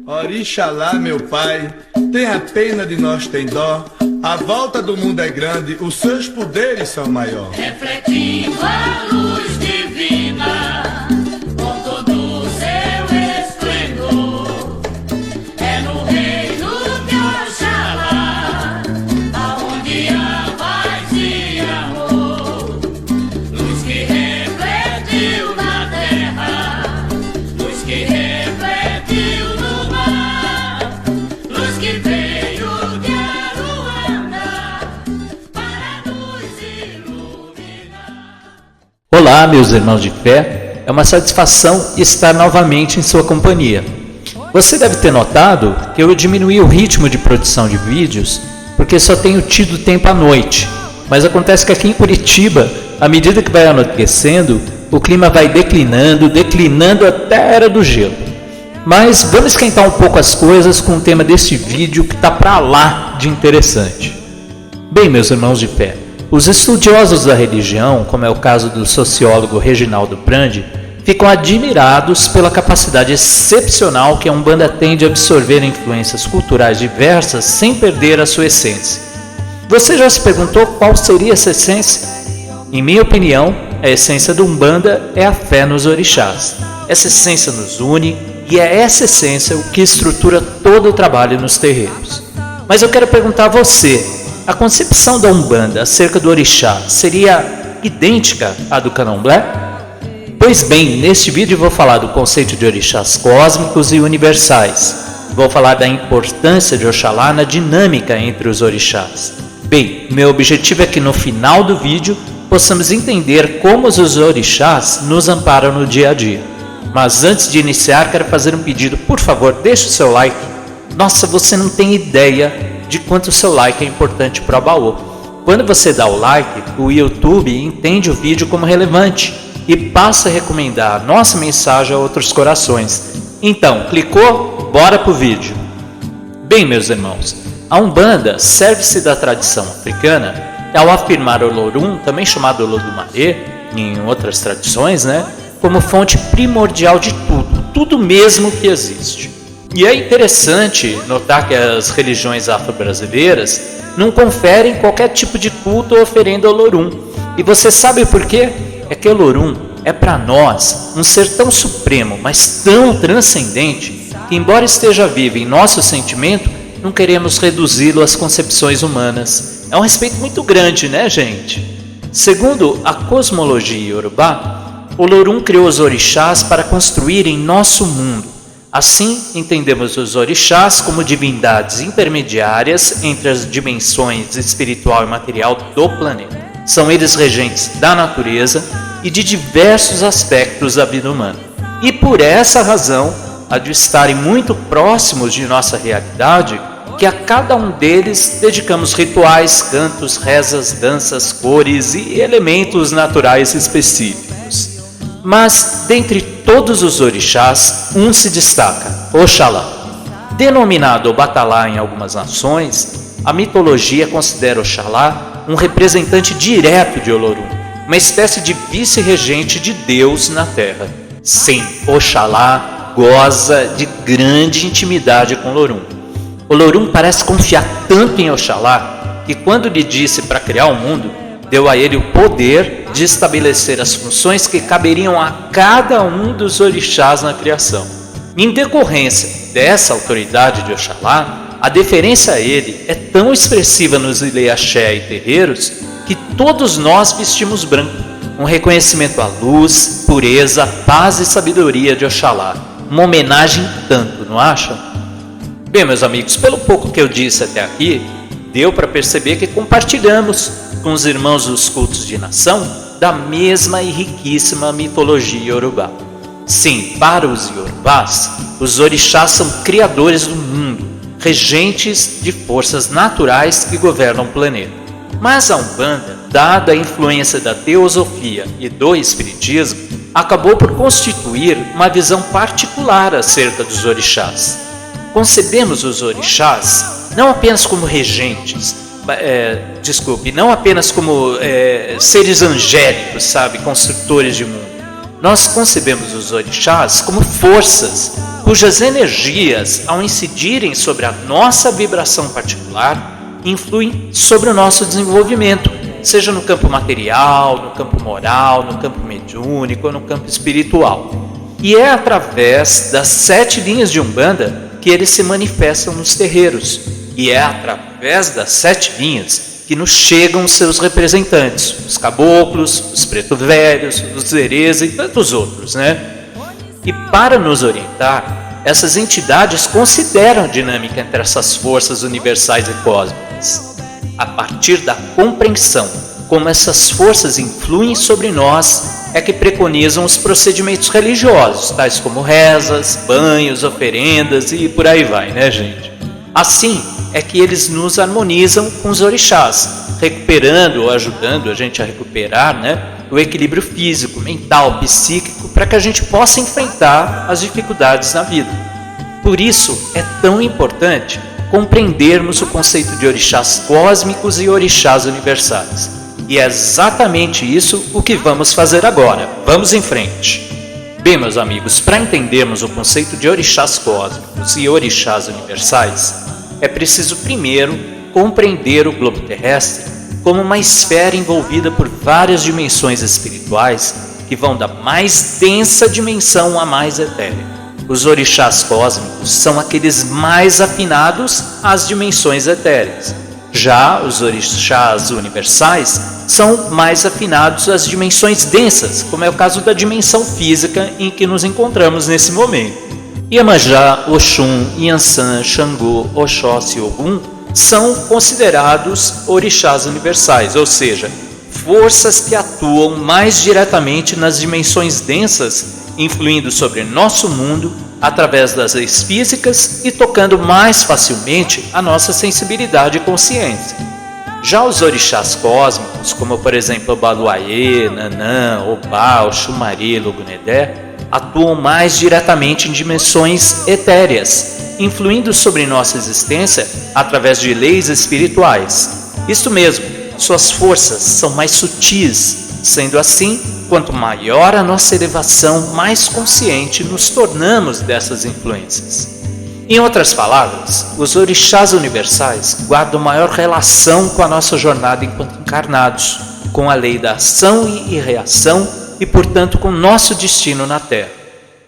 Orixalá, meu pai, tenha pena de nós, tem dó. A volta do mundo é grande, os seus poderes são maiores. Refletindo a luz divina, com todo o seu esplendor, é no reino de Oxalá, aonde há paz e amor. Luz que refletiu na terra, luz que refletiu no mar, luz que veio de Aruanda para nos iluminar. Olá, meus irmãos de fé, é uma satisfação estar novamente em sua companhia. Você deve ter notado que eu diminuí o ritmo de produção de vídeos porque só tenho tido tempo à noite, mas acontece que aqui em Curitiba, à medida que vai anoitecendo, o clima vai declinando até a era do gelo. Mas vamos esquentar um pouco as coisas com o tema deste vídeo que está pra lá de interessante. Bem, meus irmãos de fé, os estudiosos da religião, como é o caso do sociólogo Reginaldo Prandi, ficam admirados pela capacidade excepcional que a Umbanda tem de absorver influências culturais diversas sem perder a sua essência. Você já se perguntou qual seria essa essência? Em minha opinião, a essência da Umbanda é a fé nos orixás. Essa essência nos une e é essa essência o que estrutura todo o trabalho nos terreiros. Mas eu quero perguntar a você, a concepção da Umbanda acerca do orixá seria idêntica à do Candomblé? Pois bem, neste vídeo vou falar do conceito de orixás cósmicos e universais. Vou falar da importância de Oxalá na dinâmica entre os orixás. Bem, meu objetivo é que no final do vídeo possamos entender como os orixás nos amparam no dia a dia. Mas antes de iniciar, quero fazer um pedido. Por favor, deixe o seu like. Nossa, você não tem ideia de quanto o seu like é importante para o baú. Quando você dá o like, o YouTube entende o vídeo como relevante e passa a recomendar a nossa mensagem a outros corações. Então, clicou? Bora pro vídeo. Bem, meus irmãos, a Umbanda serve-se da tradição africana ao afirmar Olorum, também chamado Olodumare, em outras tradições, como fonte primordial de tudo mesmo que existe. E é interessante notar que as religiões afro-brasileiras não conferem qualquer tipo de culto ou oferenda ao Olorum. E você sabe por quê? É que Olorum é para nós um ser tão supremo, mas tão transcendente, que embora esteja vivo em nosso sentimento, não queremos reduzi-lo às concepções humanas. É um respeito muito grande, né, gente? Segundo a cosmologia iorubá, Olorum criou os orixás para construírem nosso mundo. Assim, entendemos os orixás como divindades intermediárias entre as dimensões espiritual e material do planeta. São eles regentes da natureza e de diversos aspectos da vida humana. E por essa razão, há de estarem muito próximos de nossa realidade, que a cada um deles dedicamos rituais, cantos, rezas, danças, cores e elementos naturais específicos. Mas, dentre todos os orixás, um se destaca, Oxalá. Denominado Obatalá em algumas nações, a mitologia considera Oxalá um representante direto de Olorum, uma espécie de vice-regente de Deus na Terra. Sim, Oxalá goza de grande intimidade com Olorum. Olorum parece confiar tanto em Oxalá que quando lhe disse para criar o mundo, deu a ele o poder de estabelecer as funções que caberiam a cada um dos orixás na criação. Em decorrência dessa autoridade de Oxalá, a deferência a ele é tão expressiva nos Ileaxé e terreiros que todos nós vestimos branco, um reconhecimento à luz, pureza, paz e sabedoria de Oxalá. Uma homenagem tanto, não acham? Bem, meus amigos, pelo pouco que eu disse até aqui, deu para perceber que compartilhamos com os irmãos dos cultos de nação da mesma e riquíssima mitologia iorubá. Sim, para os iorubás, os orixás são criadores do mundo, regentes de forças naturais que governam o planeta. Mas a Umbanda, dada a influência da teosofia e do espiritismo, acabou por constituir uma visão particular acerca dos orixás. Concebemos os orixás não apenas como regentes, não apenas como seres angélicos, construtores de mundo. Nós concebemos os orixás como forças cujas energias, ao incidirem sobre a nossa vibração particular, influem sobre o nosso desenvolvimento, seja no campo material, no campo moral, no campo mediúnico ou no campo espiritual. E é através das 7 linhas de Umbanda que eles se manifestam nos terreiros. E é através das 7 linhas que nos chegam os seus representantes, os caboclos, os preto velhos, os zereza e tantos outros, né? E para nos orientar, essas entidades consideram a dinâmica entre essas forças universais e cósmicas. A partir da compreensão como essas forças influem sobre nós, é que preconizam os procedimentos religiosos, tais como rezas, banhos, oferendas e por aí vai, né, gente? Assim é que eles nos harmonizam com os orixás, recuperando ou ajudando a gente a recuperar, né, o equilíbrio físico, mental, psíquico, para que a gente possa enfrentar as dificuldades na vida. Por isso é tão importante compreendermos o conceito de orixás cósmicos e orixás universais. E é exatamente isso o que vamos fazer agora. Vamos em frente. Bem, meus amigos, para entendermos o conceito de orixás cósmicos e orixás universais, é preciso primeiro compreender o globo terrestre como uma esfera envolvida por várias dimensões espirituais que vão da mais densa dimensão à mais etérea. Os orixás cósmicos são aqueles mais afinados às dimensões etéreas. Já os orixás universais são mais afinados às dimensões densas, como é o caso da dimensão física em que nos encontramos nesse momento. Iemanjá, Oxum, Yansan, Xangô, Oxóssi e Ogum são considerados orixás universais, ou seja, forças que atuam mais diretamente nas dimensões densas, influindo sobre nosso mundo através das leis físicas e tocando mais facilmente a nossa sensibilidade e consciência. Já os orixás cósmicos, como por exemplo Baluayê, Nanã, Obá, Oxumaré, Logunedé, atuam mais diretamente em dimensões etéreas, influindo sobre nossa existência através de leis espirituais. Isso mesmo, suas forças são mais sutis, sendo assim, quanto maior a nossa elevação, mais consciente nos tornamos dessas influências. Em outras palavras, os orixás universais guardam maior relação com a nossa jornada enquanto encarnados, com a lei da ação e reação e, portanto, com o nosso destino na Terra.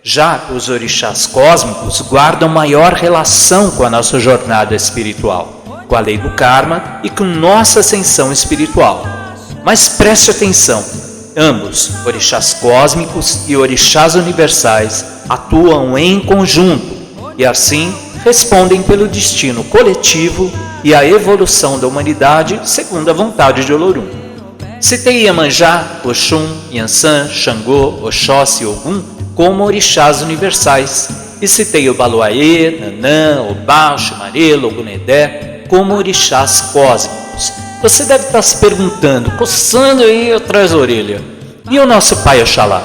Já os orixás cósmicos guardam maior relação com a nossa jornada espiritual, com a lei do karma e com nossa ascensão espiritual. Mas preste atenção, ambos, orixás cósmicos e orixás universais, atuam em conjunto e assim respondem pelo destino coletivo e a evolução da humanidade segundo a vontade de Olorum. Citei Iemanjá, Oxum, Yansan, Xangô, Oxóssi e Ogum como orixás universais e citei o Baluayê, Nanã, Obá, Oxumaré, Logunedé como orixás cósmicos. Você deve estar se perguntando, coçando aí atrás da orelha, e o nosso pai Oxalá?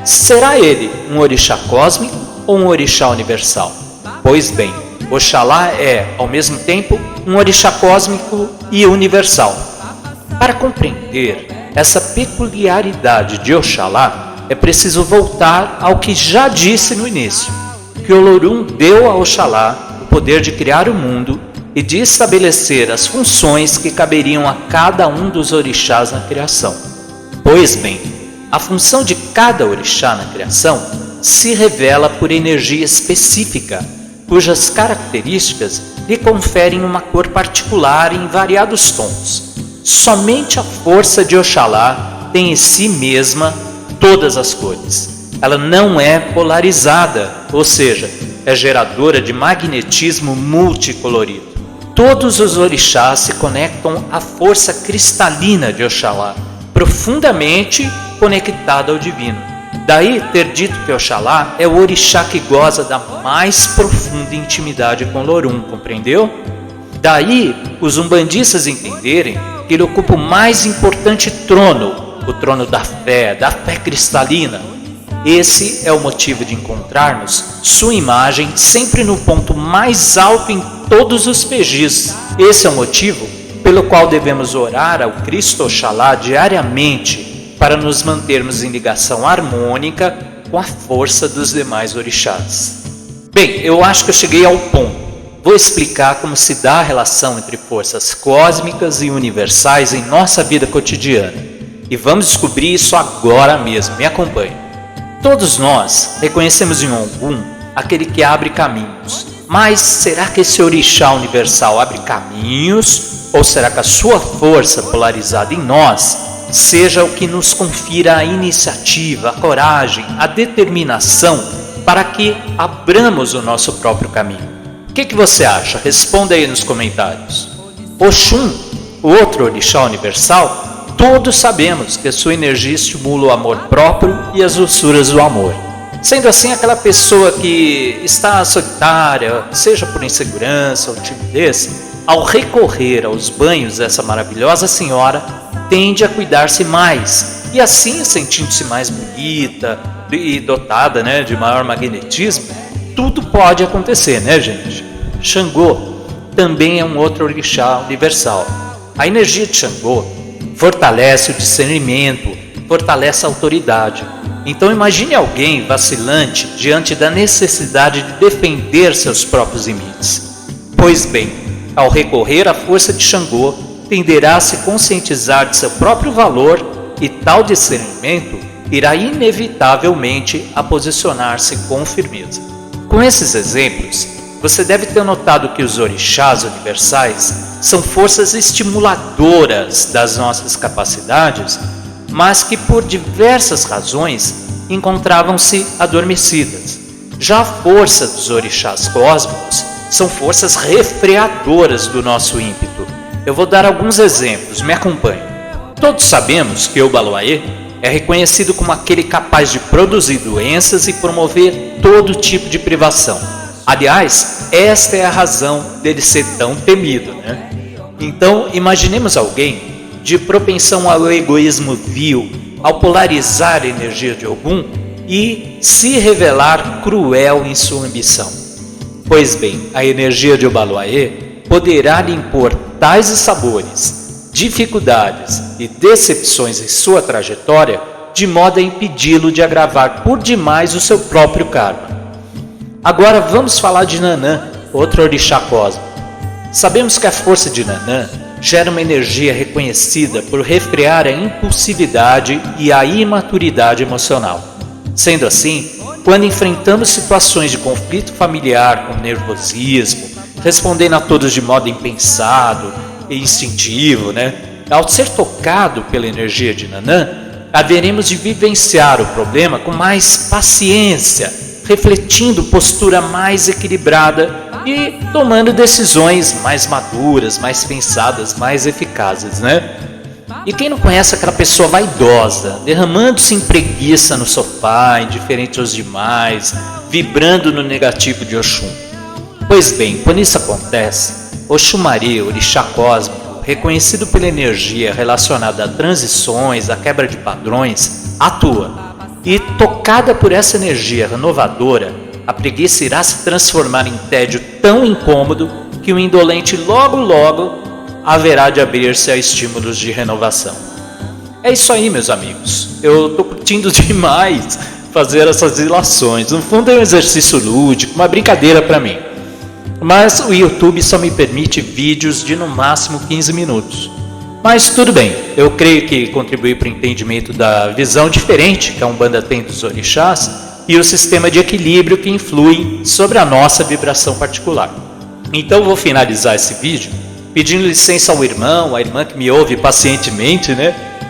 Será ele um orixá cósmico ou um orixá universal? Pois bem, Oxalá é, ao mesmo tempo, um orixá cósmico e universal. Para compreender essa peculiaridade de Oxalá, é preciso voltar ao que já disse no início, que Olorum deu a Oxalá o poder de criar o mundo e de estabelecer as funções que caberiam a cada um dos orixás na criação. Pois bem, a função de cada orixá na criação se revela por energia específica, cujas características lhe conferem uma cor particular em variados tons. Somente a força de Oxalá tem em si mesma todas as cores. Ela não é polarizada, ou seja, é geradora de magnetismo multicolorido. Todos os orixás se conectam à força cristalina de Oxalá, profundamente conectada ao divino. Daí ter dito que Oxalá é o orixá que goza da mais profunda intimidade com Olorum, compreendeu? Daí os umbandistas entenderem que ele ocupa o mais importante trono, o trono da fé cristalina. Esse é o motivo de encontrarmos sua imagem sempre no ponto mais alto em todos os pejis. Esse é o motivo pelo qual devemos orar ao Cristo Oxalá diariamente para nos mantermos em ligação harmônica com a força dos demais orixás. Bem, eu acho que eu cheguei ao ponto. Vou explicar como se dá a relação entre forças cósmicas e universais em nossa vida cotidiana. E vamos descobrir isso agora mesmo. Me acompanhe. Todos nós reconhecemos em Ogum aquele que abre caminhos. Mas será que esse orixá universal abre caminhos? Ou será que a sua força polarizada em nós seja o que nos confira a iniciativa, a coragem, a determinação para que abramos o nosso próprio caminho? O que você acha? Responda aí nos comentários. Oxum, o outro orixá universal, todos sabemos que a sua energia estimula o amor próprio e as doçuras do amor. Sendo assim, aquela pessoa que está solitária, seja por insegurança ou timidez, ao recorrer aos banhos dessa maravilhosa senhora, tende a cuidar-se mais e assim, sentindo-se mais bonita e dotada, de maior magnetismo, tudo pode acontecer, gente? Xangô também é um outro orixá universal. A energia de Xangô fortalece o discernimento, fortalece a autoridade. Então imagine alguém vacilante diante da necessidade de defender seus próprios limites. Pois bem, ao recorrer à força de Xangô, tenderá a se conscientizar de seu próprio valor e tal discernimento irá inevitavelmente a posicionar-se com firmeza. Com esses exemplos, você deve ter notado que os orixás universais são forças estimuladoras das nossas capacidades, mas que por diversas razões encontravam-se adormecidas. Já a força dos orixás cósmicos são forças refreadoras do nosso ímpeto. Eu vou dar alguns exemplos, me acompanhe. Todos sabemos que o Obaloaiê é reconhecido como aquele capaz de produzir doenças e promover todo tipo de privação. Aliás, esta é a razão dele ser tão temido, Então, imaginemos alguém de propensão ao egoísmo vil, ao polarizar a energia de Ogum e se revelar cruel em sua ambição. Pois bem, a energia de Obaloaiê poderá lhe impor tais sabores, dificuldades e decepções em sua trajetória, de modo a impedi-lo de agravar por demais o seu próprio karma. Agora vamos falar de Nanã, outro orixá cósmico. Sabemos que a força de Nanã gera uma energia reconhecida por refrear a impulsividade e a imaturidade emocional. Sendo assim, quando enfrentamos situações de conflito familiar com nervosismo, respondendo a todos de modo impensado e instintivo, ao ser tocado pela energia de Nanã, haveremos de vivenciar o problema com mais paciência, refletindo postura mais equilibrada e tomando decisões mais maduras, mais pensadas, mais eficazes, E quem não conhece aquela pessoa vaidosa, derramando-se em preguiça no sofá, indiferente aos demais, vibrando no negativo de Oxum? Pois bem, quando isso acontece, Oxumaré, orixá cósmico, reconhecido pela energia relacionada a transições, a quebra de padrões, atua. E tocada por essa energia renovadora, a preguiça irá se transformar em tédio tão incômodo que o indolente logo haverá de abrir-se a estímulos de renovação. É isso aí, meus amigos. Eu estou curtindo demais fazer essas ilações. No fundo é um exercício lúdico, uma brincadeira para mim. Mas o YouTube só me permite vídeos de no máximo 15 minutos. Mas tudo bem, eu creio que contribui para o entendimento da visão diferente que a Umbanda tem dos orixás e o sistema de equilíbrio que influi sobre a nossa vibração particular. Então vou finalizar esse vídeo pedindo licença ao irmão, à irmã que me ouve pacientemente,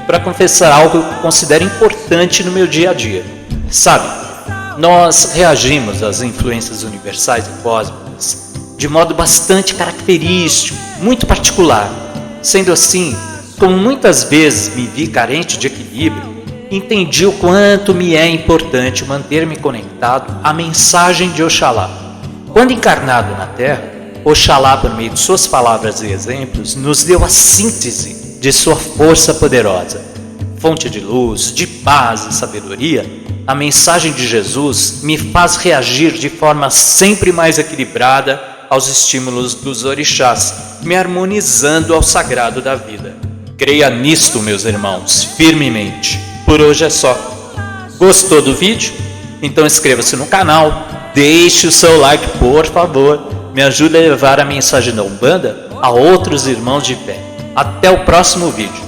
para confessar algo que eu considero importante no meu dia a dia. Sabe, nós reagimos às influências universais e cósmicas de modo bastante característico, muito particular. Sendo assim, como muitas vezes me vi carente de equilíbrio, entendi o quanto me é importante manter-me conectado à mensagem de Oxalá. Quando encarnado na Terra, Oxalá, por meio de suas palavras e exemplos, nos deu a síntese de sua força poderosa. Fonte de luz, de paz e sabedoria, a mensagem de Jesus me faz reagir de forma sempre mais equilibrada aos estímulos dos orixás, me harmonizando ao sagrado da vida. Creia nisto, meus irmãos, firmemente. Por hoje é só. Gostou do vídeo? Então inscreva-se no canal, deixe o seu like, por favor. Me ajude a levar a mensagem da Umbanda a outros irmãos de fé. Até o próximo vídeo.